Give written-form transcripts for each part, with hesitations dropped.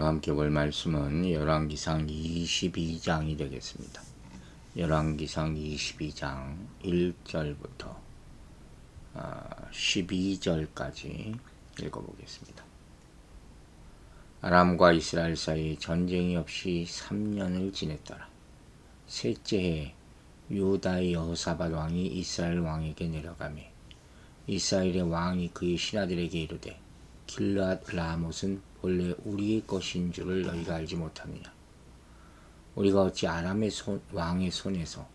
우리가 함께 볼 말씀은 열왕기상 22장이 되겠습니다. 열왕기상 22장 1절부터 12절까지 읽어보겠습니다. 아람과 이스라엘 사이에 전쟁이 없이 3년을 지냈더라. 셋째 해에 유다의 여호사밧 왕이 이스라엘 왕에게 내려가매 이스라엘의 왕이 그의 신하들에게 이르되 길르앗 라못은 본래 우리의 것인 줄을 너희가 알지 못하느냐. 우리가 어찌 아람의 왕의 손에서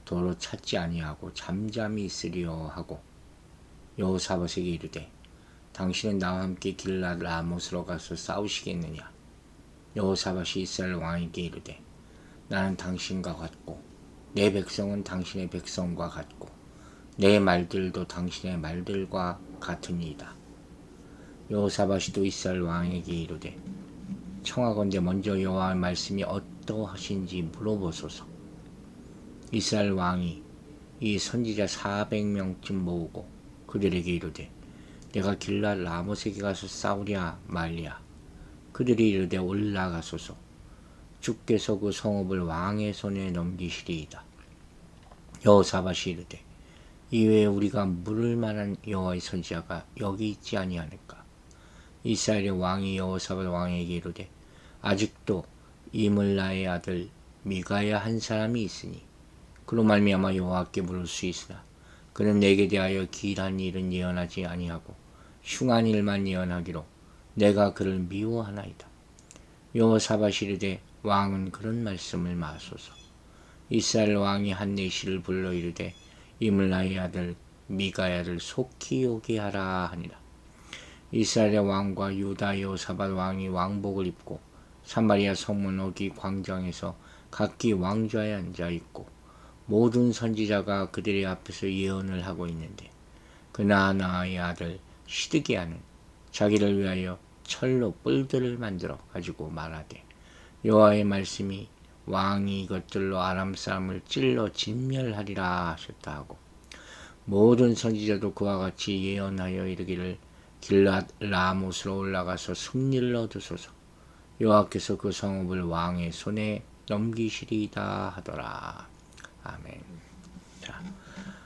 도로 찾지 아니하고 잠잠히 있으리요 하고 여호사밧에게 이르되 당신은 나와 함께 길르앗 라못으로 가서 싸우시겠느냐. 여호사밧이 이스라엘 왕에게 이르되 나는 당신과 같고 내 백성은 당신의 백성과 같고 내 말들도 당신의 말들과 같으니이다. 여호사밧이 또 이스라엘 왕에게 이르되 청하건대 먼저 여호와의 말씀이 어떠하신지 물어보소서. 이스라엘 왕이 이 선지자 400명쯤 모으고 그들에게 이르되 내가 길르앗 라못에게 가서 싸우랴 말랴. 그들이 이르되 올라가소서. 주께서 그 성읍을 왕의 손에 넘기시리이다. 여호사밧이 이르되 이외에 우리가 물을 만한 여호와의 선지자가 여기 있지 아니하는가. 이스라엘의 왕이 여호사밧 왕에게 이르되 아직도 이물라의 아들 미가야 한 사람이 있으니 그로 말미암아 여호와께 물을 수 있으나 그는 내게 대하여 길한 일은 예언하지 아니하고 흉한 일만 예언하기로 내가 그를 미워하나이다. 여호사밧이 이르되 왕은 그런 말씀을 마소서. 이스라엘 왕이 한내시를 불러 이르되 이물라의 아들 미가야를 속히 오게 하라 하니라. 이스라엘의 왕과 유다 여호사밧 왕이 왕복을 입고 사마리아 성문 어기 광장에서 각기 왕좌에 앉아 있고 모든 선지자가 그들의 앞에서 예언을 하고 있는데 그 나아나의 아들 시드기야는 자기를 위하여 철로 뿔들을 만들어 가지고 말하되 여호와의 말씀이 왕이 이것들로 아람 사람을 찔러 진멸하리라 하셨다 하고 모든 선지자도 그와 같이 예언하여 이르기를 길르앗 라못으로 올라가서 승리를 얻으소서. 여호와께서 그 성읍을 왕의 손에 넘기시리이다 하더라. 아멘. 자,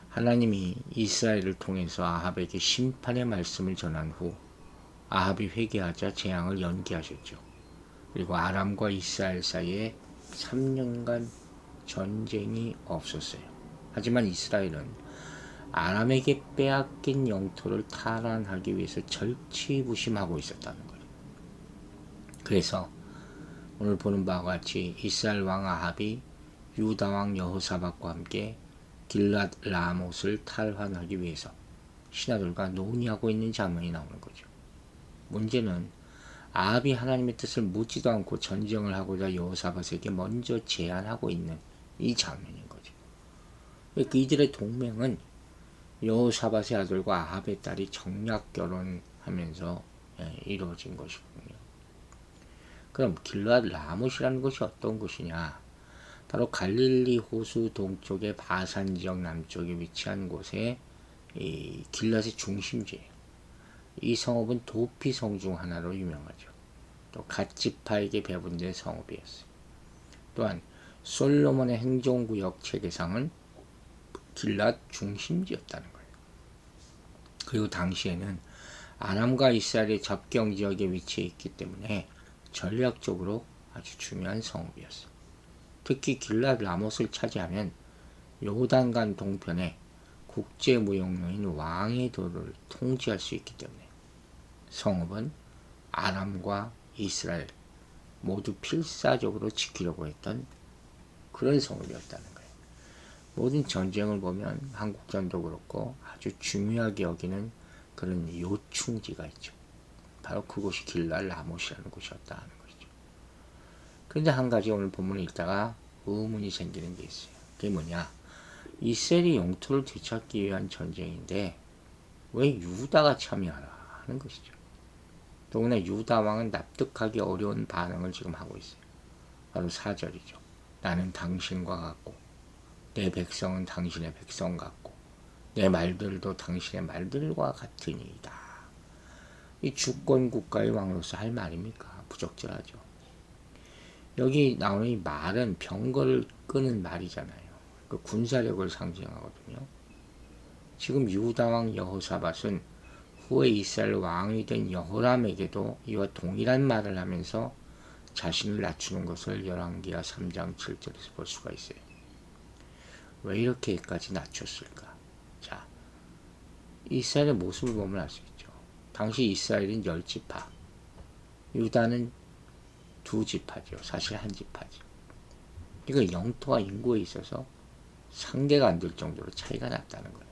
하나님이 이스라엘을 통해서 아합에게 심판의 말씀을 전한 후 아합이 회개하자 재앙을 연기하셨죠. 그리고 아람과 이스라엘 사이에 3년간 전쟁이 없었어요. 하지만 이스라엘은 아람에게 빼앗긴 영토를 탈환하기 위해서 절치부심하고 있었다는 거예요. 그래서 오늘 보는 바와 같이 이스라엘 왕 아합이 유다 왕 여호사밧과 함께 길르앗 라못을 탈환하기 위해서 신하들과 논의하고 있는 장면이 나오는 거죠. 문제는 아합이 하나님의 뜻을 묻지도 않고 전쟁을 하고자 여호사밧에게 먼저 제안하고 있는 이 장면인 거죠. 이들의 동맹은 여호사밧의 아들과 아합의 딸이 정략 결혼하면서 이루어진 것이군요. 그럼 길르앗 라못이라는 것이 어떤 곳이냐? 바로 갈릴리 호수 동쪽의 바산 지역 남쪽에 위치한 곳에 이 길르앗의 중심지예요. 이 성읍은 도피 성 중 하나로 유명하죠. 또 갓지파에게 배분된 성읍이었어요. 또한 솔로몬의 행정구역 체계상은 길르앗 중심지였다는 거예요. 그리고 당시에는 아람과 이스라엘의 접경 지역에 위치해 있기 때문에 전략적으로 아주 중요한 성읍이었어요. 특히 길르앗 라못을 차지하면 요단강 동편에 국제무역로인 왕의 도를 통치할 수 있기 때문에 성읍은 아람과 이스라엘 모두 필사적으로 지키려고 했던 그런 성읍이었다는 거예요. 모든 전쟁을 보면 한국전도 그렇고 아주 중요하게 여기는 그런 요충지가 있죠. 바로 그곳이 길르앗 라못이라는 곳이었다는 것이죠. 그런데 한 가지 오늘 본문을 읽다가 의문이 생기는 게 있어요. 그게 뭐냐? 이스라엘이 영토를 되찾기 위한 전쟁인데 왜 유다가 참여하라 하는 것이죠. 더구나 유다 왕은 납득하기 어려운 반응을 지금 하고 있어요. 바로 4절이죠. 나는 당신과 같고 내 백성은 당신의 백성 같고 내 말들도 당신의 말들과 같으니이다. 이 주권 국가의 왕으로서 할 말입니까? 부적절하죠. 여기 나오는 이 말은 병거를 끄는 말이잖아요. 그 군사력을 상징하거든요. 지금 유다 왕 여호사밧은 후에 이스라엘 왕이 된 여호람에게도 이와 동일한 말을 하면서 자신을 낮추는 것을 열왕기하 3장 7절에서 볼 수가 있어요. 왜 이렇게까지 낮췄을까? 자, 이스라엘의 모습을 보면 알 수 있죠. 당시 이스라엘은 10지파, 유다는 2지파죠. 사실 1지파죠. 그러니까 영토와 인구에 있어서 상대가 안 될 정도로 차이가 났다는 거예요.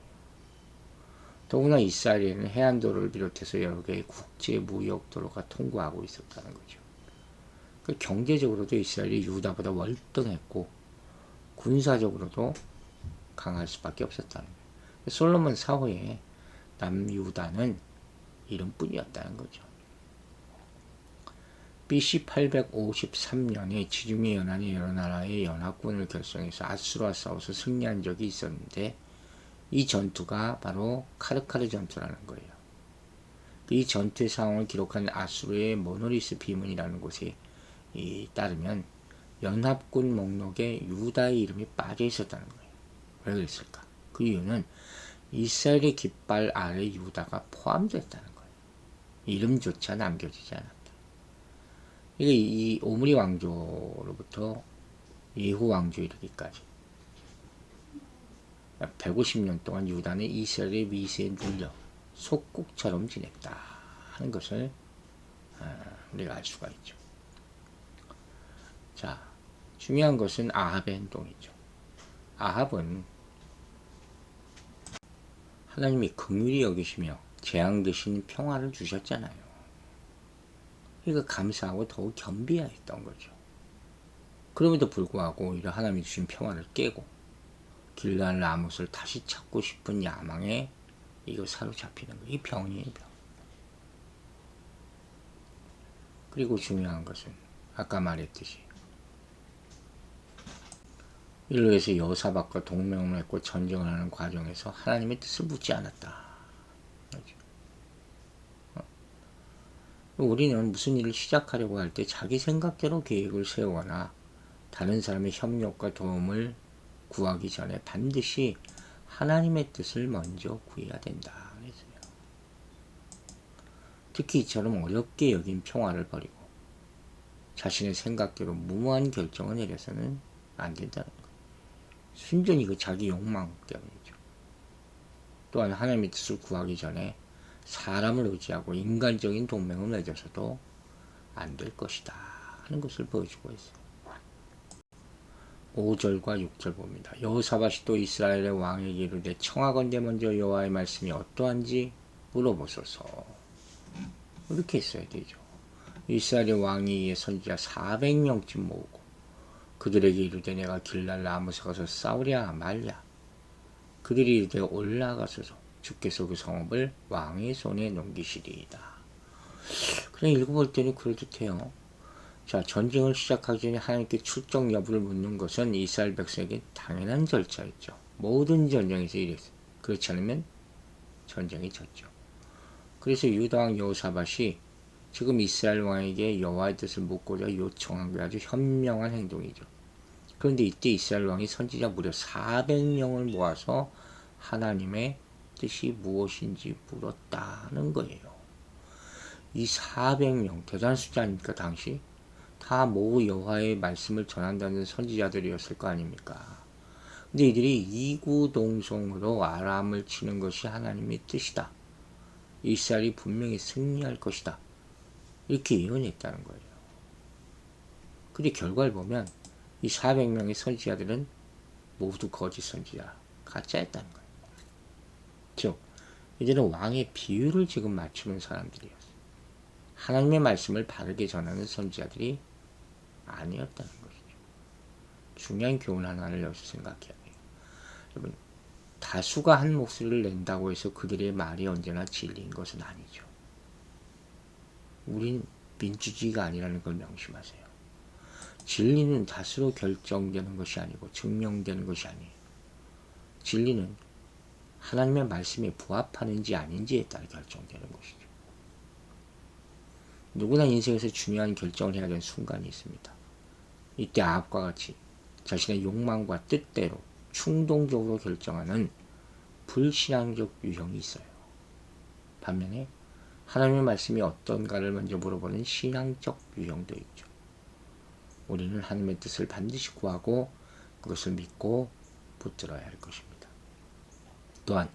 더구나 이스라엘에는 해안도로를 비롯해서 여러 개의 국제 무역도로가 통과하고 있었다는 거죠. 그 경제적으로도 이스라엘이 유다보다 월등했고 군사적으로도 강할 수밖에 없었다는 거예요. 솔로몬 사후에 남유다는 이름뿐이었다는 거죠. BC 853년에 지중해 연안의 여러 나라의 연합군을 결성해서 아수르와 싸워서 승리한 적이 있었는데 이 전투가 바로 카르카르 전투라는 거예요. 이 전투의 상황을 기록한 아수르의 모노리스 비문이라는 곳에 따르면 연합군 목록에 유다의 이름이 빠져 있었다는 거예요. 왜 그랬을까? 그 이유는 이스라엘의 깃발 아래 유다가 포함됐다는 거예요. 이름조차 남겨지지 않았다. 이 오므리 왕조로부터 예후 왕조 이르기까지 150년 동안 유다는 이스라엘의 위세에 눌려 속국처럼 지냈다 하는 것을 우리가 알 수가 있죠. 자, 중요한 것은 아합의 행동이죠. 아합은 하나님이 긍휼히 여기시며 재앙 대신 평화를 주셨잖아요. 그러니까 감사하고 더욱 겸비했던 거죠. 그럼에도 불구하고 오히려 하나님이 주신 평화를 깨고 길랄 라못을 다시 찾고 싶은 야망에 이거 사로잡히는 거예요. 이 병이에요, 병. 그리고 중요한 것은 아까 말했듯이 이로 해서 여호사밧과 동맹을 맺고 전쟁을 하는 과정에서 하나님의 뜻을 묻지 않았다. 우리는 무슨 일을 시작하려고 할 때 자기 생각대로 계획을 세우거나 다른 사람의 협력과 도움을 구하기 전에 반드시 하나님의 뜻을 먼저 구해야 된다. 그랬어요. 특히 이처럼 어렵게 여긴 평화를 버리고 자신의 생각대로 무모한 결정을 내려서는 안 된다는 거예요. 순전히 그 자기 욕망 때문이죠. 또한 하나님의 뜻을 구하기 전에 사람을 의지하고 인간적인 동맹을 맺어서도 안 될 것이다 하는 것을 보여주고 있어요. 5절과 6절 봅니다. 여호사밧이 또 이스라엘의 왕에게 이르되 청하건대 먼저 여호와의 말씀이 어떠한지 물어보소서. 이렇게 했어야 되죠. 이스라엘의 왕이 선지자 400명쯤 모으고 그들에게 이르되 내가 길랄 라못에 가서 싸우랴 말랴. 그들이 이르되 올라가소서. 주께서 그 성읍을 왕의 손에 넘기시리이다. 그냥 읽어볼 때는 그럴듯해요. 자, 전쟁을 시작하기 전에 하나님께 출정 여부를 묻는 것은 이스라엘 백성에게 당연한 절차였죠. 모든 전쟁에서 이랬어요. 그렇지 않으면 전쟁이 졌죠. 그래서 유다 왕 여호사밧이 지금 이스라엘 왕에게 여호와의 뜻을 묻고자 요청한 게 아주 현명한 행동이죠. 그런데 이때 이스라엘 왕이 선지자 무려 400명을 모아서 하나님의 뜻이 무엇인지 물었다는 거예요. 이 400명 대단한 숫자 아닙니까? 당시 다 모두 여호와의 말씀을 전한다는 선지자들이었을 거 아닙니까? 근데 이들이 이구동성으로 아람을 치는 것이 하나님의 뜻이다. 이스라엘이 분명히 승리할 것이다. 이렇게 예언했다는 거예요. 근데 결과를 보면 이 400명의 선지자들은 모두 거짓 선지자, 가짜였다는 거예요. 즉, 이들은 왕의 비유를 지금 맞추는 사람들이었어요. 하나님의 말씀을 바르게 전하는 선지자들이 아니었다는 것이죠. 중요한 교훈 하나를 여기서 생각해야 돼요. 여러분, 다수가 한 목소리를 낸다고 해서 그들의 말이 언제나 진리인 것은 아니죠. 우린 민주주의가 아니라는 걸 명심하세요. 진리는 다수로 결정되는 것이 아니고 증명되는 것이 아니에요. 진리는 하나님의 말씀에 부합하는지 아닌지에 따라 결정되는 것이죠. 누구나 인생에서 중요한 결정을 해야 되는 순간이 있습니다. 이때 아합과 같이 자신의 욕망과 뜻대로 충동적으로 결정하는 불신앙적 유형이 있어요. 반면에 하나님의 말씀이 어떤가를 먼저 물어보는 신앙적 유형도 있죠. 우리는 하나님의 뜻을 반드시 구하고 그것을 믿고 붙들어야 할 것입니다. 또한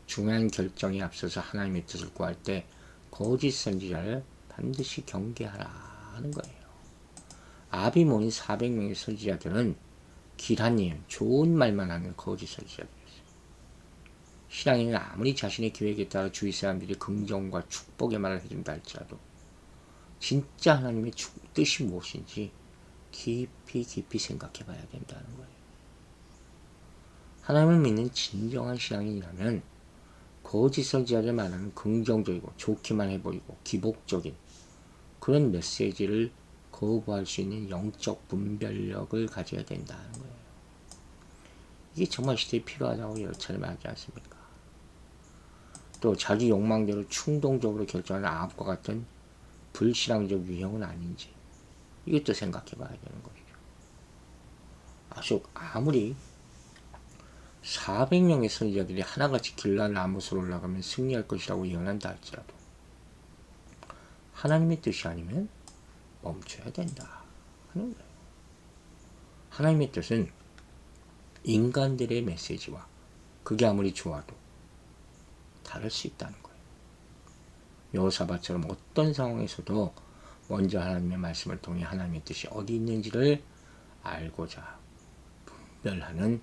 중요한 결정에 앞서서 하나님의 뜻을 구할 때 거짓 선지자를 반드시 경계하라 하는 거예요. 아합이 모인 400명의 선지자들은 길한님 좋은 말만 하는 거짓 선지자들이었어요. 신앙인은 아무리 자신의 계획에 따라 주위 사람들이 긍정과 축복의 말을 해준다 할지라도 진짜 하나님의 뜻이 무엇인지 깊이 생각해 봐야 된다는 거예요. 하나님을 믿는 진정한 신앙인이라면 거짓 선지자를 말하는 긍정적이고 좋기만 해보이고 기복적인 그런 메시지를 거부할 수 있는 영적 분별력을 가져야 된다는 거예요. 이게 정말 시대에 필요하다고 여러 차례 말하지 않습니까? 또 자기 욕망대로 충동적으로 결정하는 아합과 같은 불신앙적 유형은 아닌지 이것도 생각해 봐야 되는 것이죠. 아무리 400명의 선지자들이 하나같이 길랄 라못으로 올라가면 승리할 것이라고 예언한다 할지라도 하나님의 뜻이 아니면 멈춰야 된다 하는 거예요. 하나님의 뜻은 인간들의 메시지와 그게 아무리 좋아도 다를 수 있다는 거예요. 여호사밧처럼 어떤 상황에서도 먼저 하나님의 말씀을 통해 하나님의 뜻이 어디 있는지를 알고자 분별하는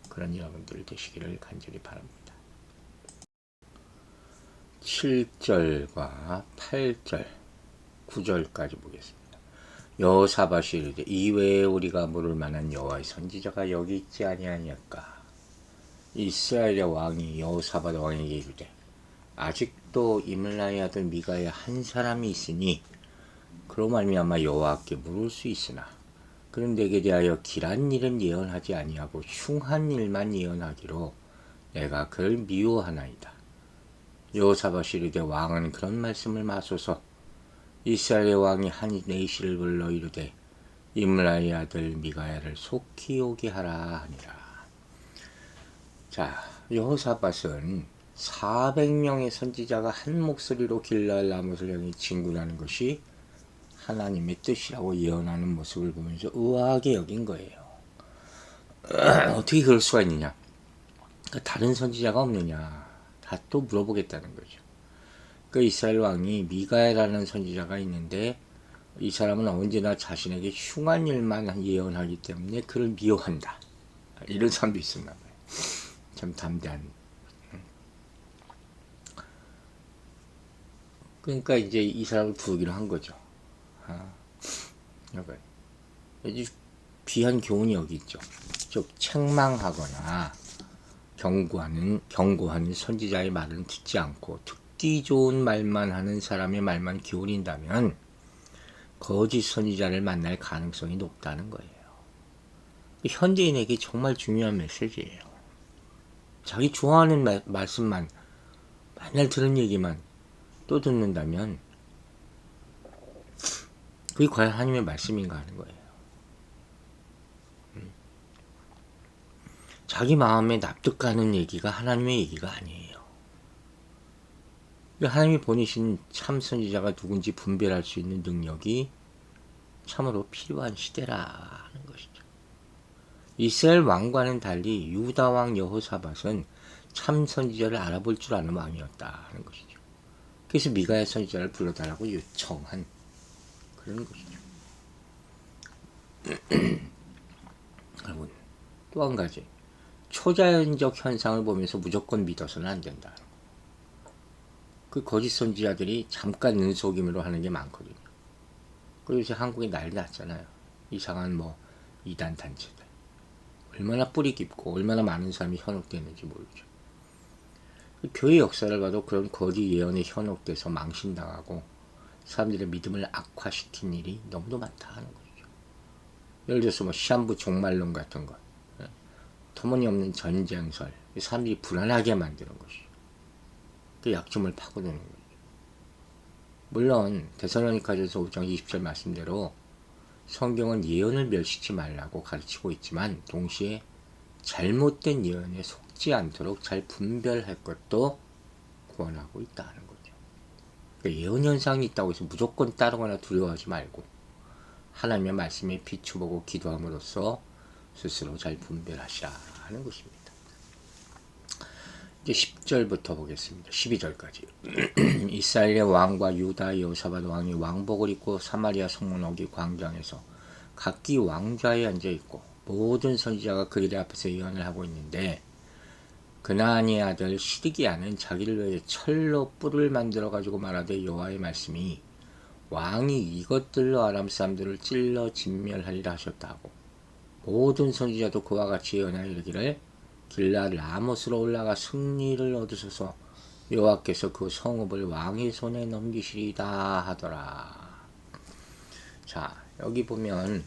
그런 여러분들 되시기를 간절히 바랍니다. 7절과 8절, 9절까지 보겠습니다. 여호사밧이 이르되 이외에 우리가 물을 만한 여호와의 선지자가 여기 있지 아니하니까. 이스라엘의 왕이 여호사밧 왕에게 이르되 아직도 이므라의 아들 미가의 한 사람이 있으니 그로 말미암아 여호와께 물을 수 있으나 그는 내게 대하여 길한 일은 예언하지 아니하고 흉한 일만 예언하기로 내가 그를 미워하나이다. 여호사밧이 이르되 왕은 그런 말씀을 마소서. 이스라엘의 왕이 한 내시를 불러 이르되 이므라의 아들 미가야를 속히 오게 하라 하니라. 자, 여호사밧은 400명의 선지자가 한 목소리로 길랄 라못을 향해 진군하는 것이 하나님의 뜻이라고 예언하는 모습을 보면서 의아하게 여긴 거예요. 어떻게 그럴 수가 있느냐? 그러니까 다른 선지자가 없느냐? 다 또 물어보겠다는 거죠. 그 이스라엘 왕이 미가야라는 선지자가 있는데 이 사람은 언제나 자신에게 흉한 일만 예언하기 때문에 그를 미워한다. 이런 사람도 있었나 봐요. 참 담대한. 그러니까 이제 이 사람을 부르기로 한 거죠. 귀한 교훈이 여기 있죠. 즉 책망하거나 경고하는 선지자의 말은 듣지 않고 듣기 좋은 말만 하는 사람의 말만 기울인다면 거짓 선지자를 만날 가능성이 높다는 거예요. 현대인에게 정말 중요한 메시지예요. 자기 좋아하는 말씀만 맨날 들은 얘기만 또 듣는다면 그게 과연 하나님의 말씀인가 하는 거예요. 자기 마음에 납득가는 얘기가 하나님의 얘기가 아니에요. 하나님이 보내신 참 선지자가 누군지 분별할 수 있는 능력이 참으로 필요한 시대라 하는 것이죠. 이스라엘 왕과는 달리 유다 왕 여호사밧은 참 선지자를 알아볼 줄 아는 왕이었다 하는 것이죠. 그래서 미가야 선지자를 불러달라고 요청한 그런 것이죠. 여러분, 또 한 가지. 초자연적 현상을 보면서 무조건 믿어서는 안 된다. 그 거짓 선지자들이 잠깐 눈속임으로 하는 게 많거든요. 그리고 요새 한국에 난리 났잖아요. 이상한 이단 단체들. 얼마나 뿌리 깊고 얼마나 많은 사람이 현혹되는지 모르죠. 그 교회 역사를 봐도 그런 거짓 예언에 현혹돼서 망신당하고 사람들의 믿음을 악화시킨 일이 너무도 많다 하는 거죠. 예를 들어서 시한부 종말론 같은 것, 터무니없는 전쟁설, 사람들이 불안하게 만드는 것이죠. 그 약점을 파고드는 거죠. 물론 데살로니가전서 5장 20절 말씀대로 성경은 예언을 멸시치 말라고 가르치고 있지만 동시에 잘못된 예언에 속지 않도록 잘 분별할 것도 구원하고 있다는 거죠. 그러니까 예언 현상이 있다고 해서 무조건 따르거나 두려워하지 말고 하나님의 말씀에 비추보고 기도함으로써 스스로 잘 분별하시라 하는 것입니다. 이제 10절부터 보겠습니다. 12절까지. 이스라엘의 왕과 유다 여호사밧 왕이 왕복을 입고 사마리아 성문 어기 광장에서 각기 왕좌에 앉아 있고 모든 선지자가 그들의 앞에서 예언을 하고 있는데 그나안의 아들 시드기야는 자기를 위해 철로 뿔을 만들어 가지고 말하되 여호와의 말씀이 왕이 이것들로 아람 사람들을 찔러 진멸하리라 하셨다 하고 모든 선지자도 그와 같이 예언하여 이르기를 길라 라못으로 올라가 승리를 얻으소서 여호와께서 그 성읍을 왕의 손에 넘기시리다 하더라. 자, 여기 보면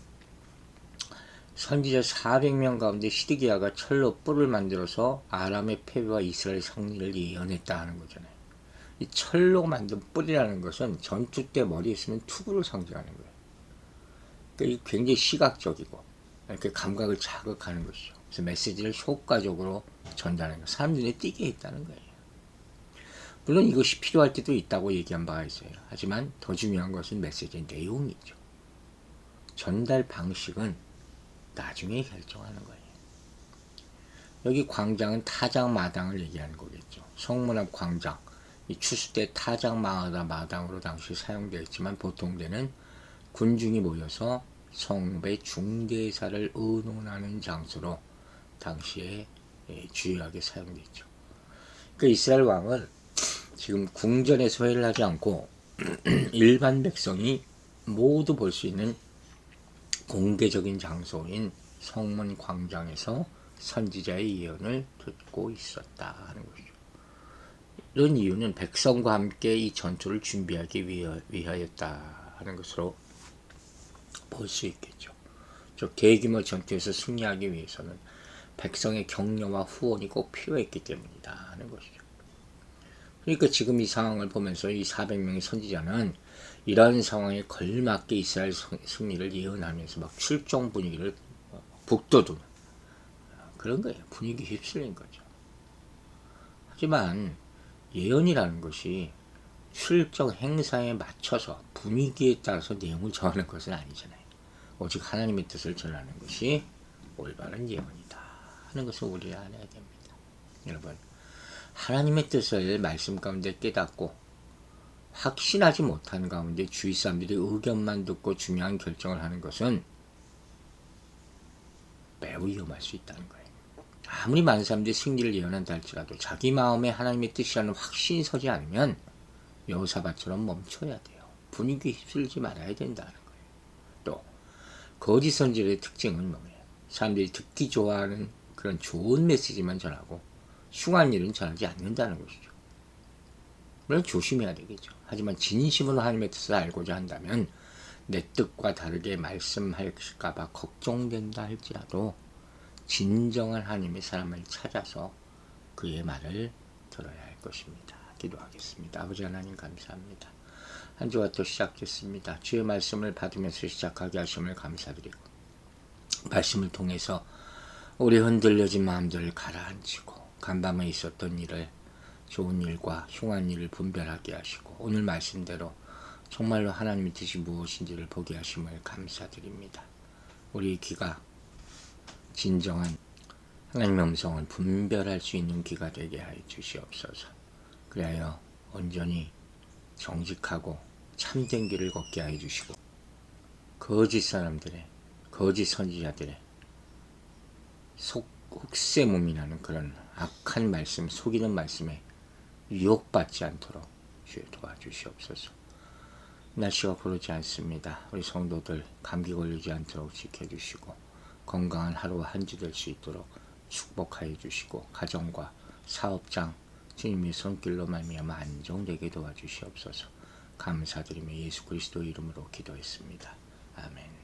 선지자 400명 가운데 시드기야가 철로 뿔을 만들어서 아람의 패배와 이스라엘 승리를 예언했다 하는 거잖아요. 이 철로 만든 뿔이라는 것은 전투 때 머리에 쓰는 투구를 상징하는 거예요. 그러니까 굉장히 시각적이고 이렇게 감각을 자극하는 것이죠. 그래서 메시지를 효과적으로 전달하는 거, 사람 눈에 띄게 했다는 거예요. 물론 이것이 필요할 때도 있다고 얘기한 바가 있어요. 하지만 더 중요한 것은 메시지의 내용이죠. 전달 방식은 나중에 결정하는 거예요. 여기 광장은 타작 마당을 얘기하는 거겠죠. 성문 앞 광장, 이 추수 때 타작 마당으로 당시 사용되었지만 보통 때는 군중이 모여서 성읍의 중대사를 의논하는 장소로 당시에 주요하게 사용됐죠. 그 이스라엘 왕은 지금 궁전에서 회를 하지 않고 일반 백성이 모두 볼 수 있는 공개적인 장소인 성문 광장에서 선지자의 예언을 듣고 있었다 하는 것이죠. 이런 이유는 백성과 함께 이 전투를 준비하기 위하였다 하는 것으로 볼 수 있겠죠. 저 대규모 전투에서 승리하기 위해서는 백성의 격려와 후원이 꼭 필요했기 때문이다 하는 것이죠. 그러니까 지금 이 상황을 보면서 이 400명의 선지자는 이러한 상황에 걸맞게 이스라엘 승리를 예언하면서 막 출정 분위기를 북돋우는 그런 거예요. 분위기 휩쓸린 거죠. 하지만 예언이라는 것이 출정 행사에 맞춰서 분위기에 따라서 내용을 정하는 것은 아니잖아요. 오직 하나님의 뜻을 전하는 것이 올바른 예언이다 하는 것을 우리가 알아야 됩니다. 여러분, 하나님의 뜻을 말씀 가운데 깨닫고 확신하지 못한 가운데 주위 사람들이 의견만 듣고 중요한 결정을 하는 것은 매우 위험할 수 있다는 거예요. 아무리 많은 사람들이 승리를 예언한다 할지라도 자기 마음에 하나님의 뜻이라는 확신이 서지 않으면 여호사밧처럼 멈춰야 돼요. 분위기 휩쓸지 말아야 된다는 거예요. 또 거짓 선지자의 특징은 뭐예요? 사람들이 듣기 좋아하는 그런 좋은 메시지만 전하고 흉한 일은 전하지 않는다는 것이죠. 물론 조심해야 되겠죠. 하지만 진심으로 하나님의 뜻을 알고자 한다면 내 뜻과 다르게 말씀할까봐 걱정된다 할지라도 진정한 하나님의 사람을 찾아서 그의 말을 들어야 할 것입니다. 기도하겠습니다. 아버지 하나님 감사합니다. 한 주가 또 시작됐습니다. 주의 말씀을 받으면서 시작하게 하심을 감사드리고 말씀을 통해서 우리 흔들려진 마음들을 가라앉히고 간밤에 있었던 일을 좋은 일과 흉한 일을 분별하게 하시고 오늘 말씀대로 정말로 하나님의 뜻이 무엇인지를 보게 하심을 감사드립니다. 우리 귀가 진정한 하나님의 음성을 분별할 수 있는 귀가 되게 하여 주시옵소서. 그래야 온전히 정직하고 참된 길을 걷게 하여 주시고 거짓 사람들의 거짓 선지자들의 흑세무민하는 그런 악한 말씀, 속이는 말씀에 유혹받지 않도록 주여 도와주시옵소서. 날씨가 고르지 않습니다. 우리 성도들 감기 걸리지 않도록 지켜주시고 건강한 하루와 한 주 될 수 있도록 축복하여 주시고 가정과 사업장 주님의 손길로 말미암아 안정되게 도와주시옵소서. 감사드리며 예수 그리스도 이름으로 기도했습니다. 아멘.